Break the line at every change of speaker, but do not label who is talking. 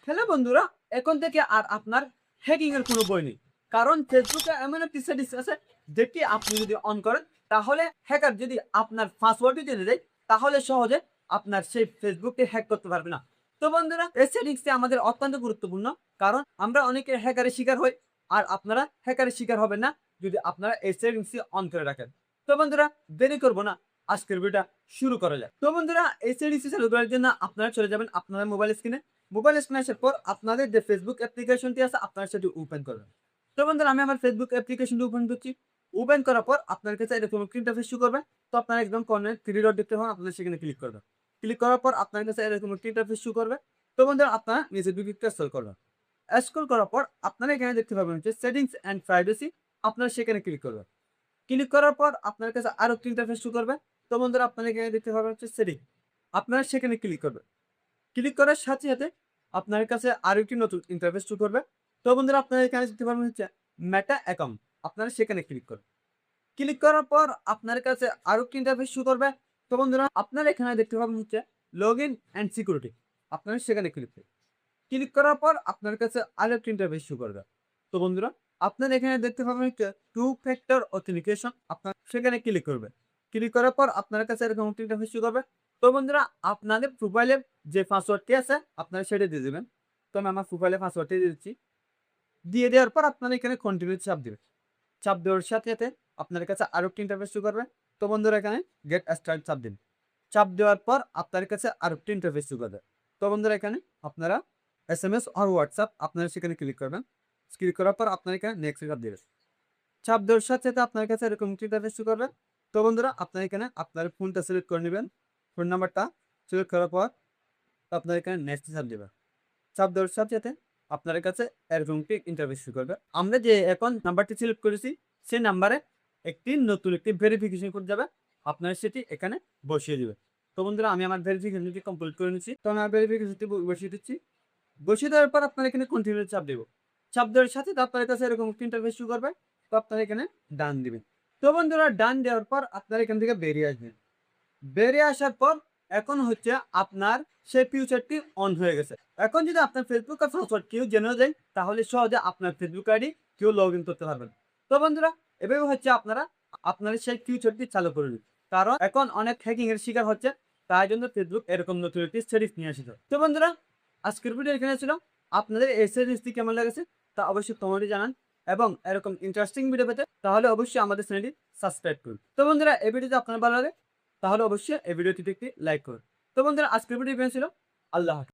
Hello বন্ধুরা, এখন থেকে আর আপনার হ্যাকিং এর কোনো বই নেই। কারণ ফেসবুকে এমন একটি সেটিংস আছে যেটি আপনি যদি অন করেন তাহলে হ্যাকার যদি আপনার পাসওয়ার্ডটি জেনে যায় তাহলে সহজে আপনার সেই ফেসবুককে হ্যাক করতে পারবে না। তো বন্ধুরা, এই সেটিংসটি আমাদের অত্যন্ত গুরুত্বপূর্ণ, কারণ আমরা অনেকে হ্যাকারের শিকার হই। আর আপনারা হ্যাকারের শিকার হবেন না যদি আপনারা এই সেটিংসটি অন করে রাখেন। তো বন্ধুরা, দেরি করব না, আজকের ভিডিওটা শুরু করা যাক। তো বন্ধুরা, এই সেটিংসটি চালু করার জন্য আপনারা চলে যাবেন আপনাদের মোবাইল স্ক্রিনে। মোবাইল স্ক্রিনে আসার পর আপনাদের যে ফেসবুক অ্যাপ্লিকেশনটি আছে আপনারা সেটি ওপেন করবেন। তো বন্ধুরা, আমি আমার ফেসবুক অ্যাপ্লিকেশনটি ওপেন করছি। ওপেন করার পর আপনার কাছে এরকম একটা ইন্টারফেস শো করবে। তো আপনারা একদম কর্নারে থ্রি ডট দেখতে পাবেন, আপনারা সেখানে ক্লিক করবেন। ক্লিক করার পর আপনার কাছে এরকম একটা ইন্টারফেস শো করবে। তো বন্ধুরা, আপনারা নিচের দিকে একটু স্ক্রল করবেন। স্ক্রল করার পর আপনারা এখানে দেখতে পাবেন যে সেটিংস অ্যান্ড প্রাইভেসি, আপনারা সেখানে ক্লিক করবেন। ক্লিক করার পর আপনার কাছে আরো একটা ইন্টারফেস শো করবে। তো বন্ধুরা, আপনারা এখানে দেখতে পাবেন হচ্ছে সেটিং, আপনারা সেখানে ক্লিক করবেন। ক্লিক করার সাথে, সাথে আপনার কাছে আরো একটি নতুন ইন্টারফেস শো করবে। তো বন্ধুরা, আপনারা এখানে দেখতে পারবেন হচ্ছে মেটা অ্যাকাউন্ট, আপনারা সেখানে ক্লিক করবেন। ক্লিক করার পর আপনার কাছে আরো একটি ইন্টারফেস শো করবে। তো বন্ধুরা, আপনারা এখানে দেখতে পাবেন হচ্ছে লগইন অ্যান্ড সিকিউরিটি, আপনারা সেখানে ক্লিক করবেন। ক্লিক করার পর আপনার কাছে আরো একটি ইন্টারফেস শো করবে। তো বন্ধুরা, আপনারা এখানে দেখতে পাবেন হচ্ছে টু ফ্যাক্টর অথেন্টিকেশন, আপনারা সেখানে ক্লিক করবেন। ক্লিক করার পর আপনার কাছে এরকম একটি ইন্টারফেস শো করবে। তো বন্ধুরা, আপনাদের প্রোফাইলের যে পাসওয়ার্ডটি আছে আপনারা সেটা দিয়ে দেবেন। তো আমি আমার প্রোফাইলের পাসওয়ার্ডটি দিয়ে দিচ্ছি। দিয়ে দেওয়ার পর আপনারা এখানে কন্টিনিউ চাপ দিবেন। চাপ দেওয়ার সাথে, সাথে আপনার কাছে আরো একটি ইন্টারফেস শো করবে। তো বন্ধুরা, এখানে গেট স্টার্ট চাপ দিন। চাপ দেওয়ার পর আপনার কাছে আরো একটি ইন্টারফেস শো করবে। তো বন্ধুরা, এখানে আপনারা এসএমএস আর হোয়াটসঅ্যাপ আপনারা সেখানে ক্লিক করবেন। ক্লিক করার পর আপনারা এখানে নেক্সট চাপ দিবেন। চাপ দেওয়ার সাথে, সাথে আপনার কাছে এরকম একটি ইন্টারফেস শো করবে। তো বন্ধুরা, আপনারা এখানে আপনার ফোনটা সিলেক্ট করে নেবেন। ফোন নাম্বারটা সিলেক্ট করার পর আপনার এখানে নেক্সট চাপ দিবেন। চাপ দেওয়ার সাথে, সাথে আপনার কাছে এরকম একটি ইন্টারফেস শো করবে। আমরা যে এখন নাম্বারটি সিলেক্ট করেছি সেই নাম্বারে একটি নতুন একটি ভেরিফিকেশন কোড যাবে, আপনারা সেটি এখানে বসিয়ে দিবেন। তো বন্ধুরা, আমি আমার ভেরিফিকেশনটি কমপ্লিট করে নিচ্ছি। তো আমি আমার ভেরিফিকেশনটি বসিয়ে দিচ্ছি। বসিয়ে দেওয়ার পর আপনারা এখানে কন্টিনিউ চাপ দেব। চাপ দেওয়ার সাথে আপনার কাছে এরকম একটা ইন্টারফেস শো করবে। তো আপনারা এখানে ডান দিবেন। তো বন্ধুরা, ডান দেওয়ার পর আপনারা এখান থেকে বেরিয়ে আসবেন। বেরিয়ে আসার পর এখন হচ্ছে আপনার সেই ফিউচারটি অন হয়ে গেছে। এখন যদি আপনার ফেসবুক আর পাসওয়ার্ড কেউ জেনে যায় তাহলে সহজে আপনার ফেসবুক আইডি কেউ লগ ইন করতে পারবেন। তো বন্ধুরা, এভাবে হচ্ছে আপনারা আপনার সেই ফিউচারটি চালু করে দিন। কারণ এখন অনেক হ্যাকিং এর শিকার হচ্ছে, তাই জন্য ফেসবুক এরকম নতুন একটি সেটিংস নিয়ে আসছে। তো বন্ধুরা, আজকের ভিডিও এখানে ছিল। আপনাদের এই সেটিংসটি কেমন লেগেছে তা অবশ্যই কমেন্টে জানান, এবং এরকম ইন্টারেস্টিং ভিডিও পেতে তাহলে অবশ্যই আমাদের চ্যানেলটি সাবস্ক্রাইব করুন। তো বন্ধুরা, এই ভিডিওটি আপনার ভালো লাগে তাহলে অবশ্যই এই ভিডিওটিতে একটি লাইক করুন। তো বন্ধুরা, আজকের ভিডিও ছিল। আল্লাহ হাফেজ।